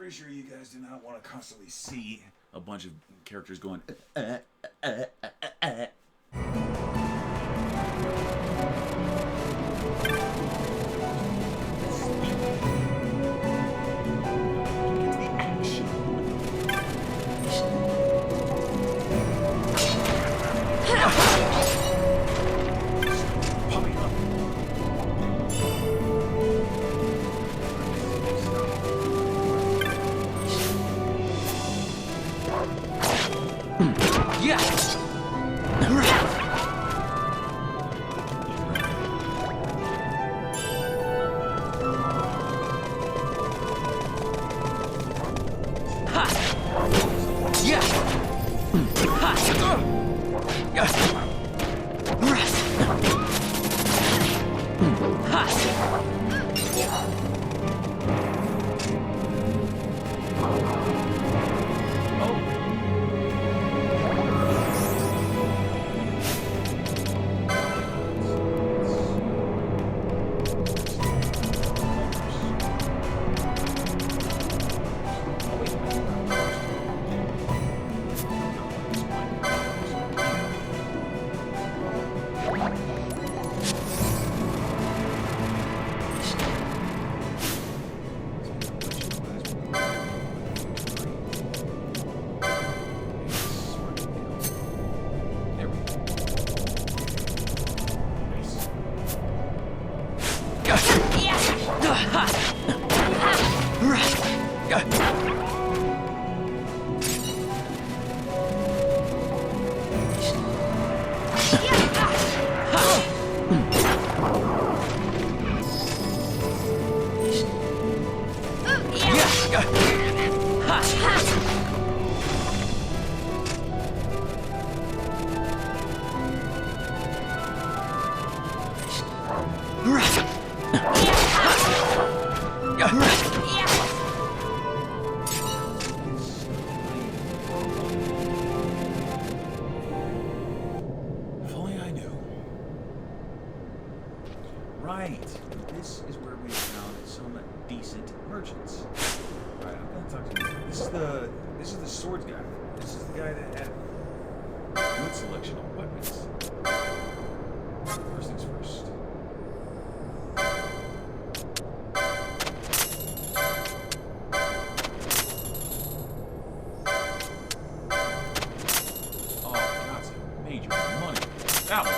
pretty sure you guys do not want to constantly see a bunch of characters going. Right. This is where we found some decent merchants. Alright, I'm gonna talk to you. This is the swords guy. This is the guy that had a good selection of weapons. First things first. Oh, that's major money. That one.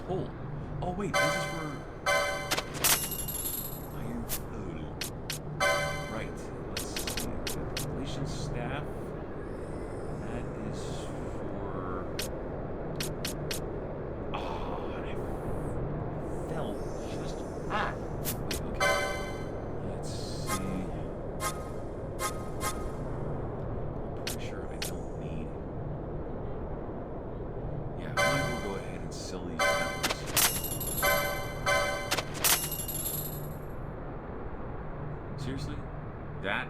Pull. Oh wait, this is for iron food. Right. Let's see. Relation staff. That is for. Oh, I fell just. Ah. Wait. Okay. Let's see. I'm pretty sure I don't need. Yeah, I might as well go ahead and sell these. Seriously? That?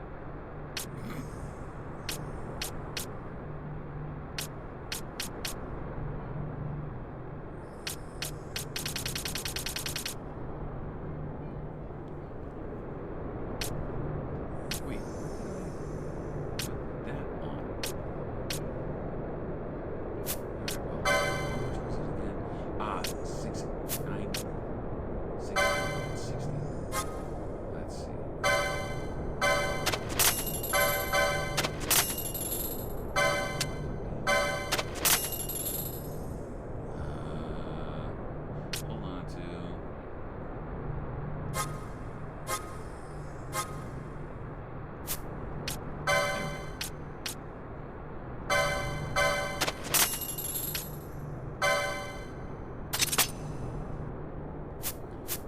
Wait. Put that on. Alright, well, how much was it again? Ah, 690. 660. Let's see. Hold on to.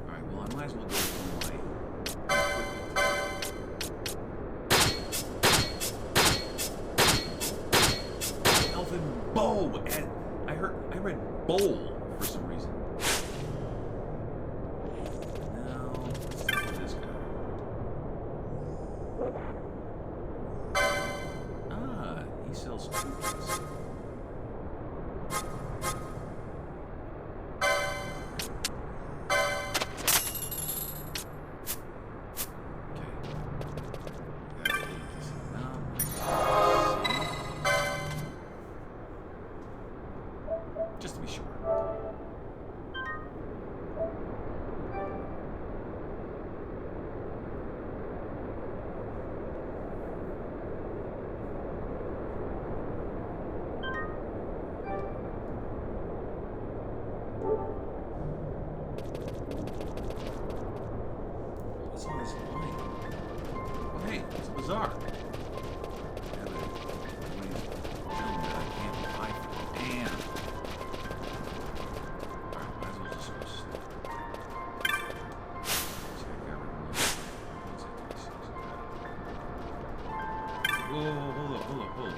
Alright, well, I might as well go for my elfin bow, and I read bowl for some reason. Now, let's look at this guy. Ah, he sells Just to be sure. What's on this line? Oh, hey, it's a bazaar. Yeah, but nobody's filmed that I can't buy for damn. Alright, might as well just switch stuff. Check out whoa, hold up. Is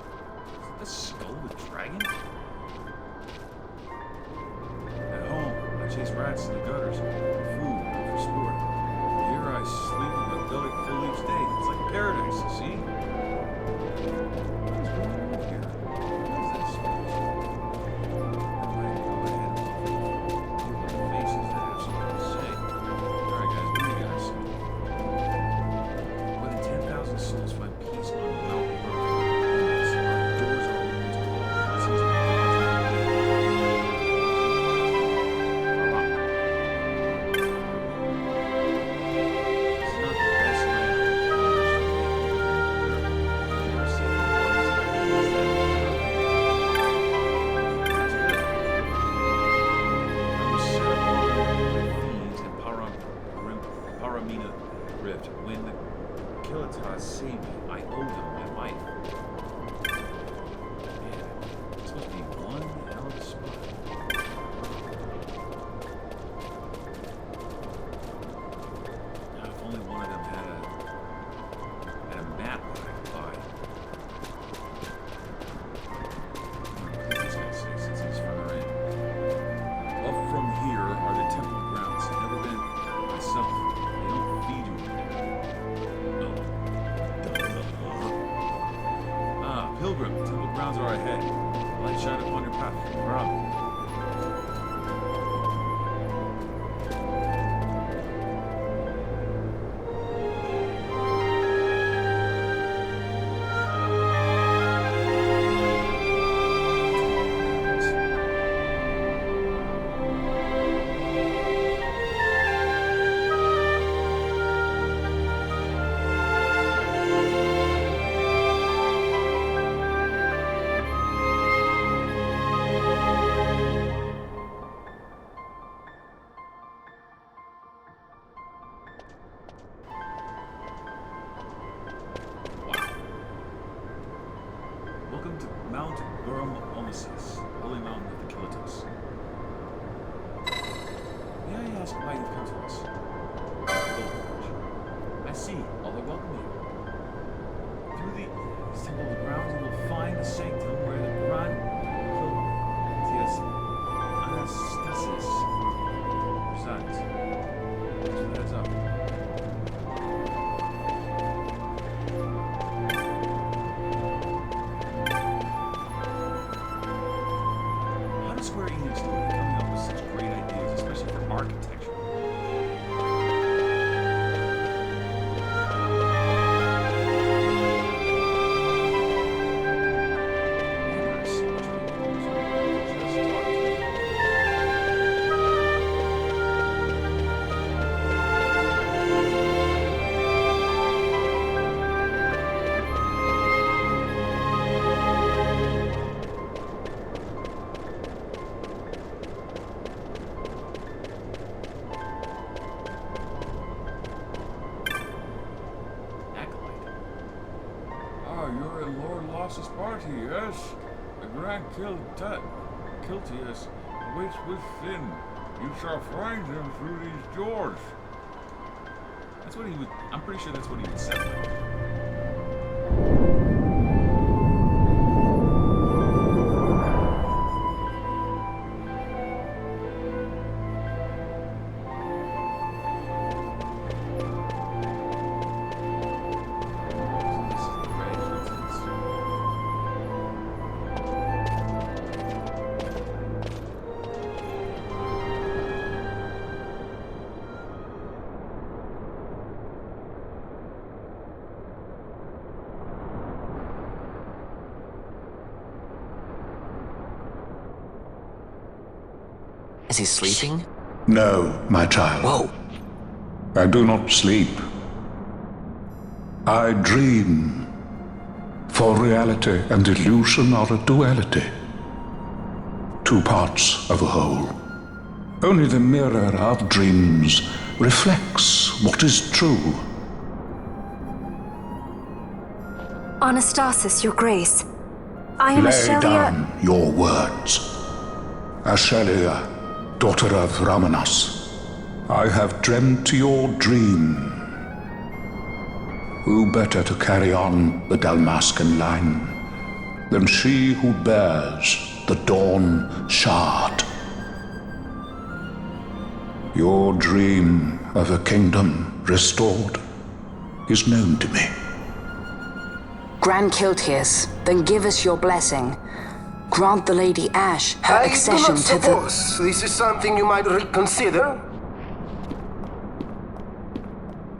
that the skull with dragon? At home, I chase rats in the gutters for food, not for sport. Here I sleep with my belly full each day. It's like paradise, you see? What is going on here? What is this? Never mind, go ahead and look at the faces that have something to say. Alright guys, what do you guys say? More than 10,000 souls find peace on Mount Earth. Our doors are open to all blessings of God's when the Kilitas saved me, I owe them my life. Man, it's supposed to be one hell of a spot. Now, if only one of them had a map that I could buy. What does this guy say since he's further in? Up from here are the temple grounds. I've never been myself. They don't feed you. Pilgrim, temple grounds are ahead. Light shine upon your path. Ram. Welcome to Mount Omesis, holy mountain of the Kilitas. May I ask why you've come to us? I see, all are welcome you. Through these temple grounds you will find the sanctum where the Grand Kiltias Anastasis resides. So heads up. Square Enix doing coming up with such great ideas, especially for architecture. You're in Lord Loss's party, yes? The Grand Kiltias waits within. You shall find him through these doors. That's what he would. I'm pretty sure that's what he would say. Is he sleeping? No, my child. Whoa. I do not sleep. I dream. For reality and illusion are a duality. Two parts of a whole. Only the mirror of dreams reflects what is true. Anastasis, Your Grace. I am Lay Ashelia. down your words. Ashelia, daughter of Ramanas, I have dreamt your dream. Who better to carry on the Dalmascan line than she who bears the Dawn Shard? Your dream of a kingdom restored is known to me. Grand Kiltius, then give us your blessing. Grant the Lady Ash her accession to the... I do not suppose this is something you might reconsider.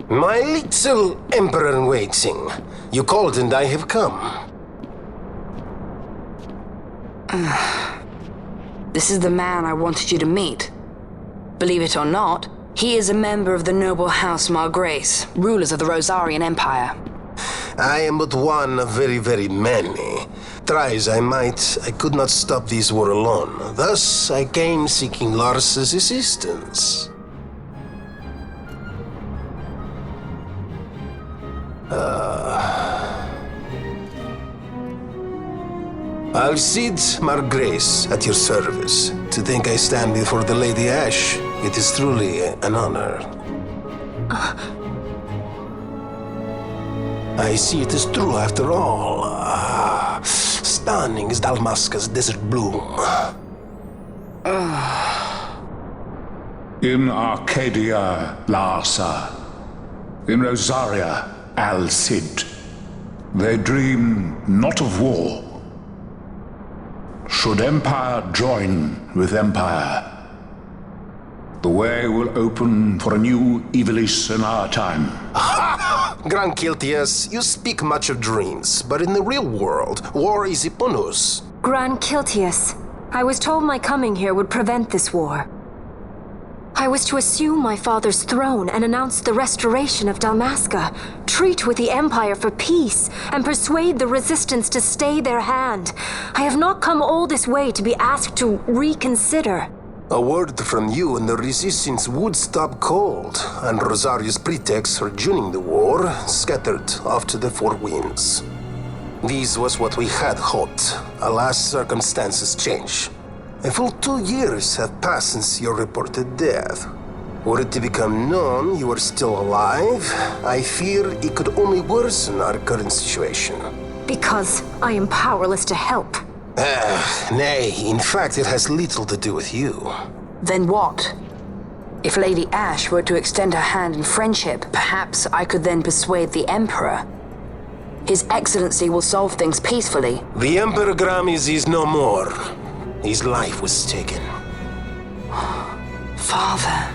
My little Emperor-in-waiting. You called and I have come. This is the man I wanted you to meet. Believe it or not, he is a member of the noble house Margrace, rulers of the Rosarian Empire. I am but one of very, very many. Try as I might, I could not stop this war alone. Thus, I came seeking Lars's assistance. Alcide Margrace, at your service. To think I stand before the Lady Ash, it is truly an honor. I see it is true after all. Stunning is Dalmasca's desert bloom. In Arcadia, Larsa. In Rosaria, Alcid. They dream not of war. Should empire join with empire, the way will open for a new Evilis in our time. Grand Kiltius, you speak much of dreams, but in the real world, war is upon us. Grand Kiltius, I was told my coming here would prevent this war. I was to assume my father's throne and announce the restoration of Dalmasca, treat with the Empire for peace, and persuade the Resistance to stay their hand. I have not come all this way to be asked to reconsider. A word from you and the Resistance would stop cold, and Rosaria's pretext for joining the war scattered off to the four winds. This was what we had hoped. Alas, circumstances change. A full 2 years have passed since your reported death. Were it to become known you are still alive, I fear it could only worsen our current situation. Because I am powerless to help. Nay, in fact it has little to do with you. Then what? If Lady Ash were to extend her hand in friendship, perhaps I could then persuade the Emperor. His Excellency will solve things peacefully. The Emperor Gramis is no more. His life was taken. Father.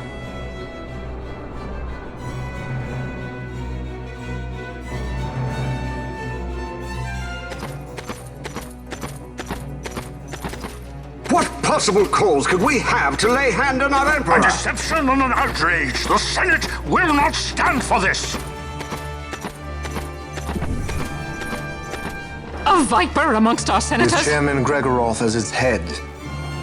What possible cause could we have to lay hand on our Emperor? A deception and an outrage! The Senate will not stand for this! A viper amongst our senators? With Chairman Gregoroth as its head.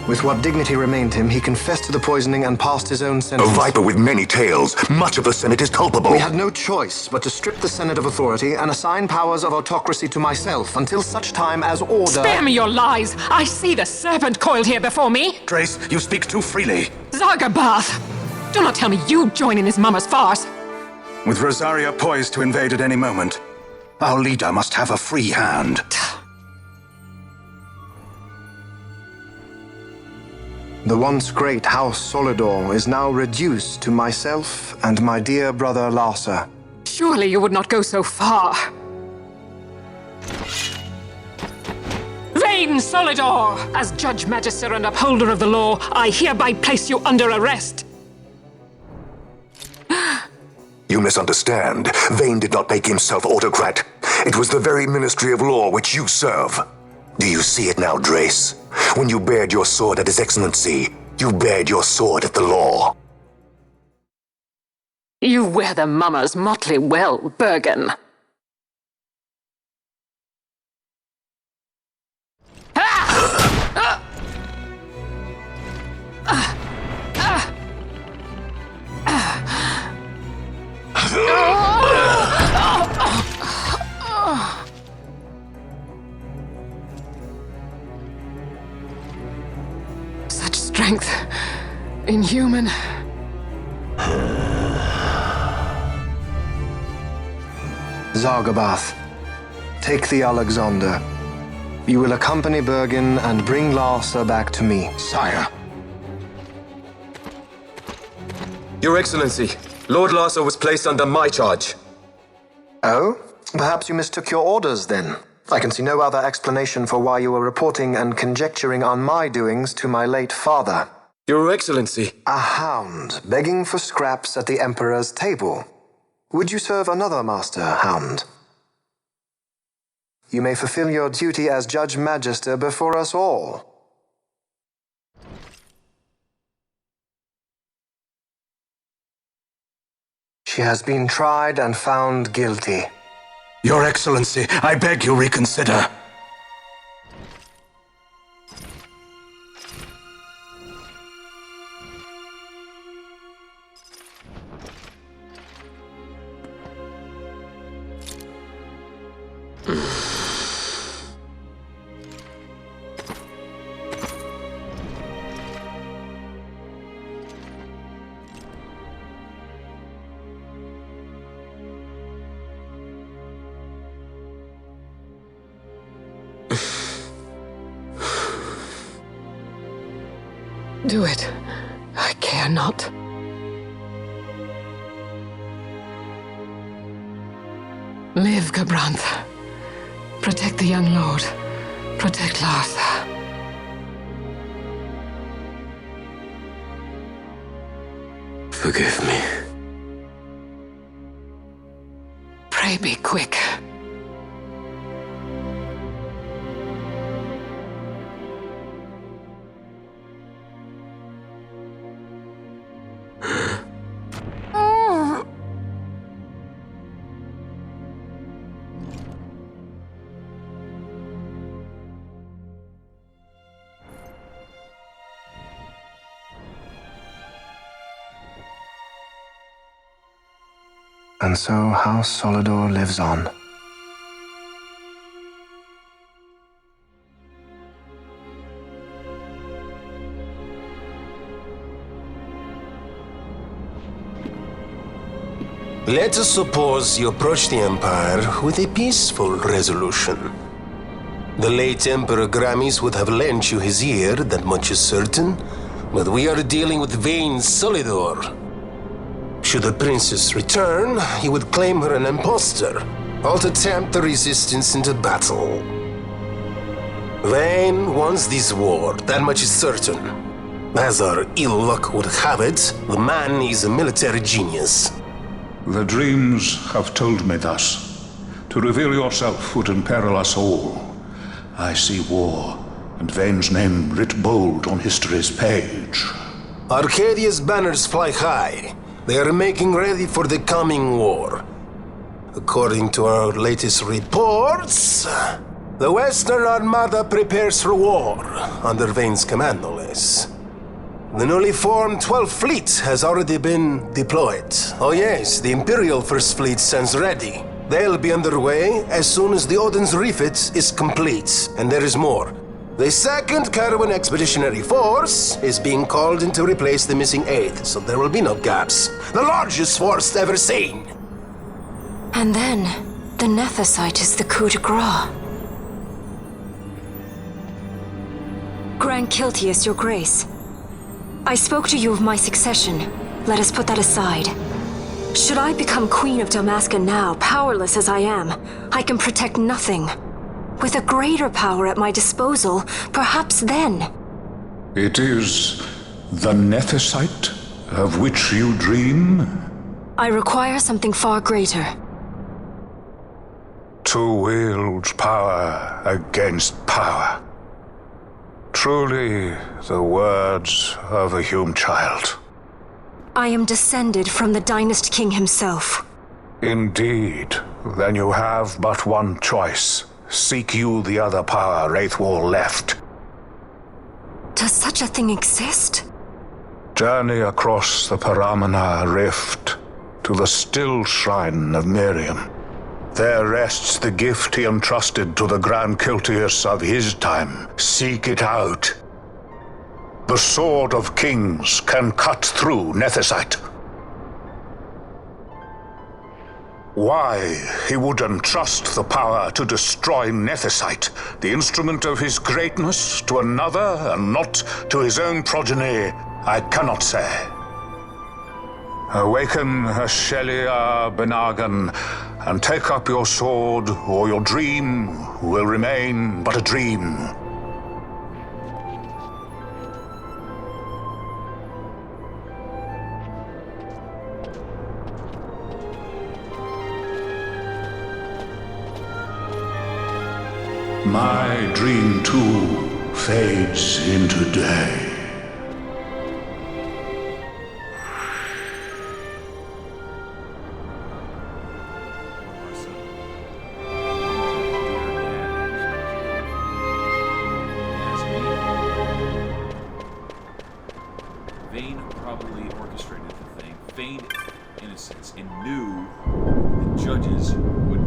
With what dignity remained him, he confessed to the poisoning and passed his own sentence. A viper with many tails. Much of the Senate is culpable. We had no choice but to strip the Senate of authority and assign powers of autocracy to myself until such time as order... Spare me your lies! I see the serpent coiled here before me! Trace, you speak too freely. Zargabath! Do not tell me you join in his mama's farce! With Rosaria poised to invade at any moment, our leader must have a free hand. The once great House Solidor is now reduced to myself and my dear brother Larsa. Surely you would not go so far. Vain Solidor! As Judge Magister and upholder of the law, I hereby place you under arrest. You misunderstand. Vane did not make himself autocrat. It was the very Ministry of Law which you serve. Do you see it now, Drace? When you bared your sword at His Excellency, You bared your sword at the law. You wear the mummers motley well, Bergen. Such strength. Inhuman. Zargabath, take the Alexander. You will accompany Bergen and bring Larsa back to me. Sire. Your Excellency, Lord Larsa was placed under my charge. Oh? Perhaps you mistook your orders then. I can see no other explanation for why you were reporting and conjecturing on my doings to my late father. Your Excellency. A hound begging for scraps at the Emperor's table. Would you serve another master, Hound? You may fulfill your duty as Judge Magister before us all. She has been tried and found guilty. Your Excellency, I beg you reconsider. Do it. I care not. Live, Gabrantha. Protect the young lord. Protect Larsa. Forgive me. Pray be quick. And so House Solidor lives on. Let us suppose you approach the Empire with a peaceful resolution. The late Emperor Gramis would have lent you his ear, that much is certain, but we are dealing with vain Solidor. Should the princess return, he would claim her an impostor, or to tempt the resistance into battle. Vayne wants this war, that much is certain. As our ill luck would have it, the man is a military genius. The dreams have told me thus. To reveal yourself would imperil us all. I see war, and Vayne's name writ bold on history's page. Arcadia's banners fly high. They are making ready for the coming war. According to our latest reports, the Western Armada prepares for war, under Vayne's command, no less. The newly formed 12th Fleet has already been deployed. Oh yes, the Imperial First Fleet stands ready. They'll be underway as soon as the Odin's refit is complete. And there is more. The 2nd Caravan Expeditionary Force is being called in to replace the missing 8th, so there will be no gaps. The largest force ever seen! And then, the Nethicite is the coup de grace. Grand Kiltius, your grace. I spoke to you of my succession. Let us put that aside. Should I become Queen of Dalmasca now, powerless as I am, I can protect nothing. With a greater power at my disposal, perhaps then. It is the Nethicite of which you dream? I require something far greater. To wield power against power. truly the words of a Hume child. I am descended from the Dynast King himself. Indeed. Then you have but one choice. Seek you the other power Wraithwall left. Does such a thing exist? Journey across the Paramana Rift to the still shrine of Miriam. There rests the gift he entrusted to the Grand Kiltius of his time. Seek it out. The Sword of Kings can cut through Nethicite. Why he would entrust the power to destroy Nethicite, the instrument of his greatness, to another and not to his own progeny, I cannot say. Awaken Shelia Benagan and take up your sword, or your dream will remain but a dream. My dream too fades into day. Vane probably orchestrated the thing, feigned innocence, and knew the judges would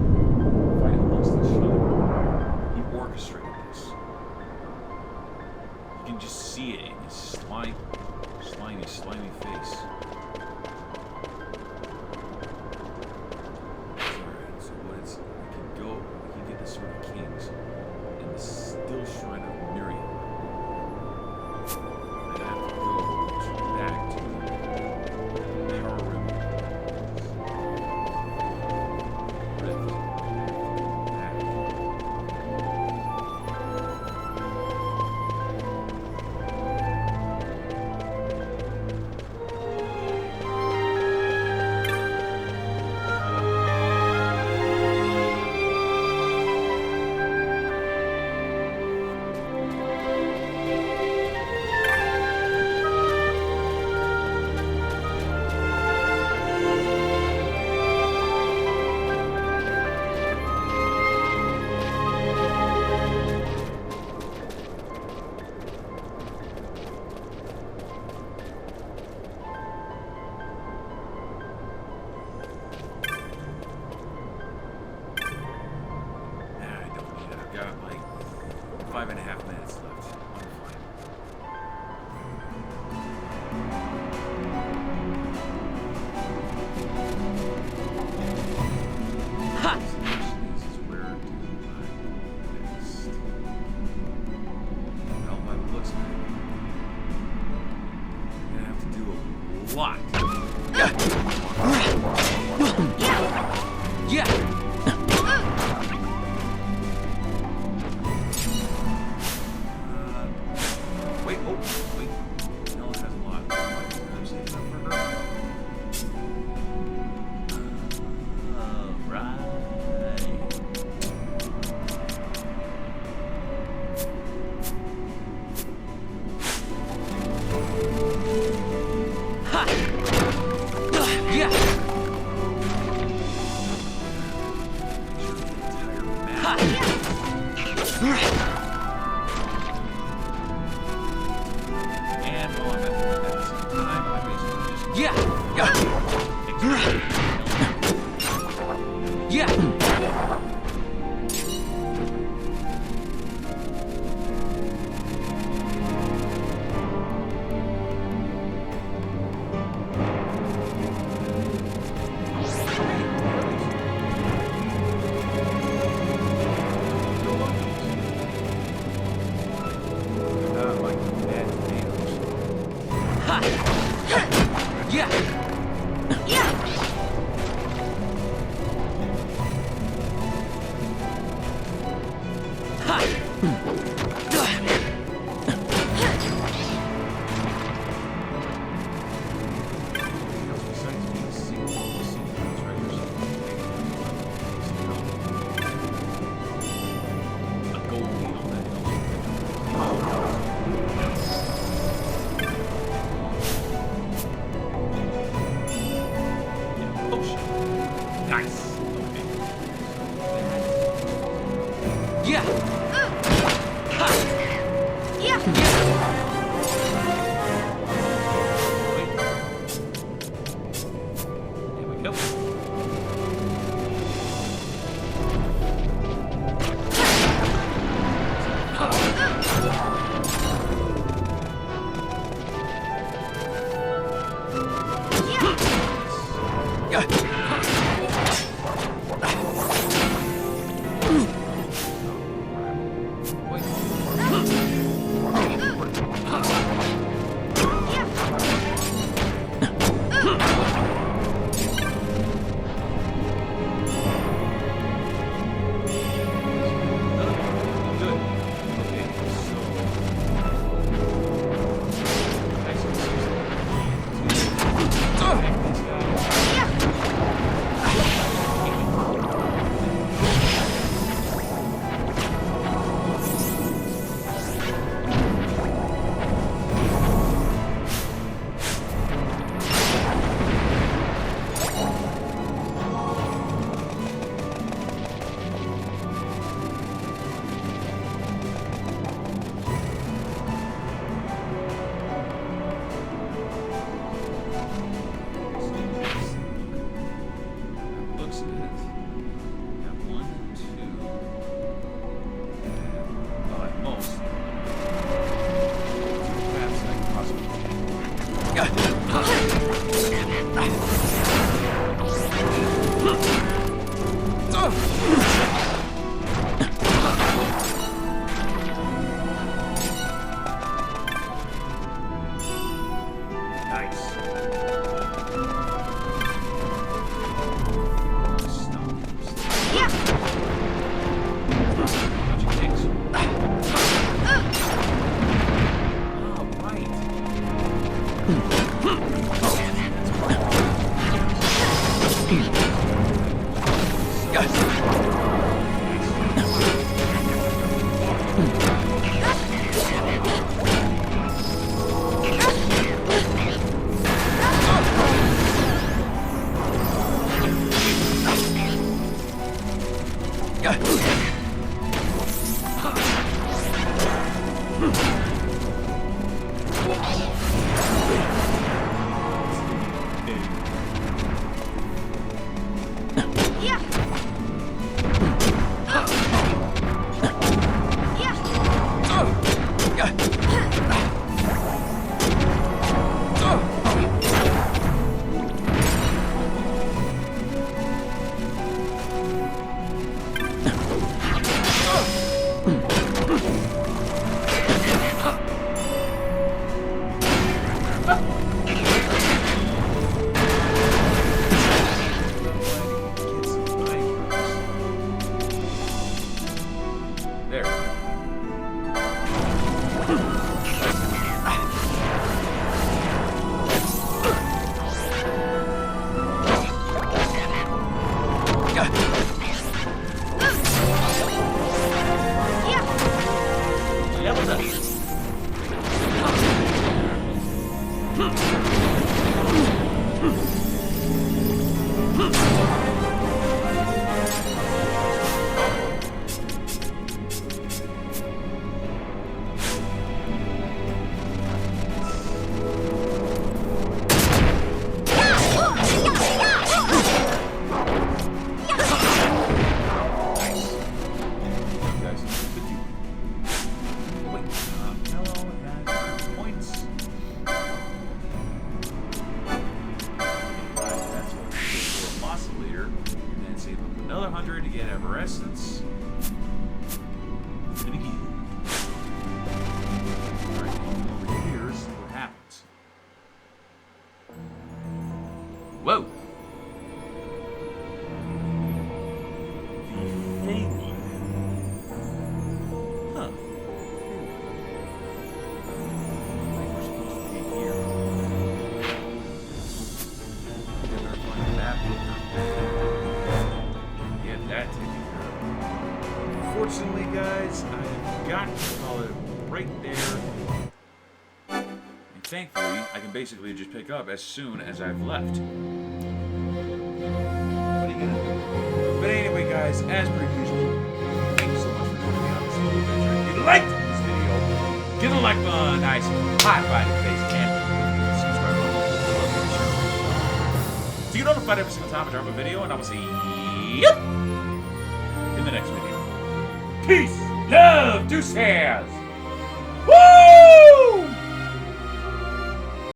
fight amongst each other. He orchestrated this. You can just see it in his slimy face. Alright, so what it's, we can get the Sword of Kings in the still shrine of Miriam. I have to go back to the power room. Got like 5.5 minutes left. Ha! This is where do I next? Well, by the looks of it, I'm gonna have to do a lot. Yeah! Whoa! Huh. I think we're supposed to be here. Better find that get that taken care of. Unfortunately, guys, I've got to call it right there. And thankfully, I can basically just pick up as soon as I've left. But anyway, guys, as per usual, thank you so much for joining me on this little adventure. If you liked this video, give it a like button, a nice high five in the face, and subscribe button. So you're notified every single time I drop a video, and I will see you in the next video. Peace, love, deuces. Woo!